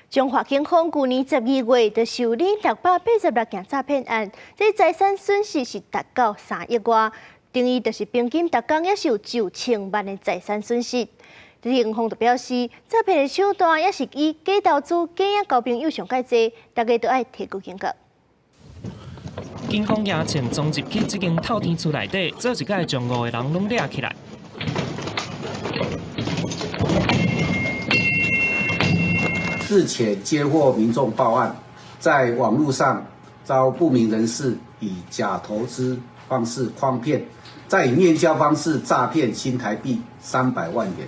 中华警方去年12月就受理686件诈骗案，这财产损失是达到3亿外，等于就是平均每工也是有9千万的财产损失。警方就表示，诈骗的手段也是以假投资、假影交朋友上介济，大家都要提高警觉。警方也请总入去这间透天厝内底，做一届将5个人拢抓起来。日前接获民众报案，在网络上遭不明人士以假投资方式诓骗，再以面交方式诈骗新台币300万元。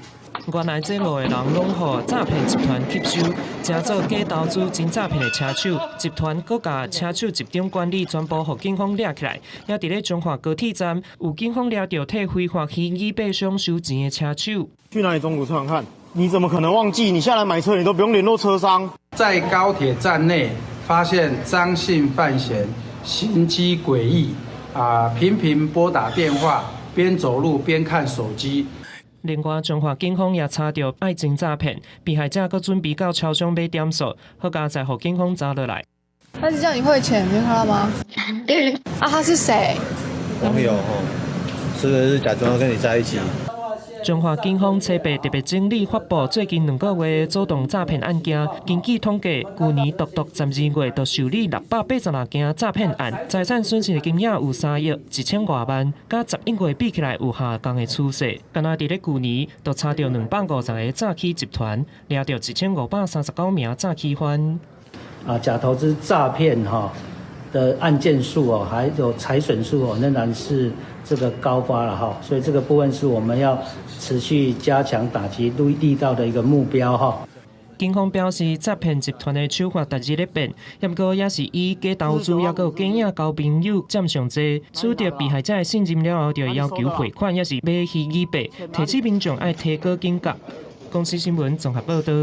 原来这5个人拢予诈骗集团吸收，假做假投资真诈骗的车手，集团阁把车手集中管理全部予警方抓起来，也伫咧中华高铁站有警方抓到替非法虚拟背箱收钱的车手。去哪里中古车行看？你怎么可能忘记？你下来买车，你都不用联络车商。在高铁站内发现张姓犯嫌行迹诡异，频频拨打电话，边走路边看手机。另外，中华警方也查到爱情诈骗，被害者阁准备到超商买点数，好加再予警方查落来。他是叫你汇钱，你看到吗？他是谁？网友是不是假装跟你在一起？中华警方车牌特别整理发布最近2个月的主动诈骗案件，根据统计，去年独12月就受理686件诈骗案，财产损失的金额有3亿1000多万，甲11月比起来有下降的趋势。敢若伫咧去年，就查到250个诈欺集团，抓到1539名诈欺犯。假投资诈骗的案件数还有财损数仍然是这个高发了所以这个部分是我们要持续加强打击力道的一个目标警方表示，诈骗集团的手法逐日咧变，不过也是以假投资也有假影交朋友占上济。取得被害者的信任了后，就要求汇款，也是买虚拟币，提醒民众爱提高警觉。公司新闻综合报道。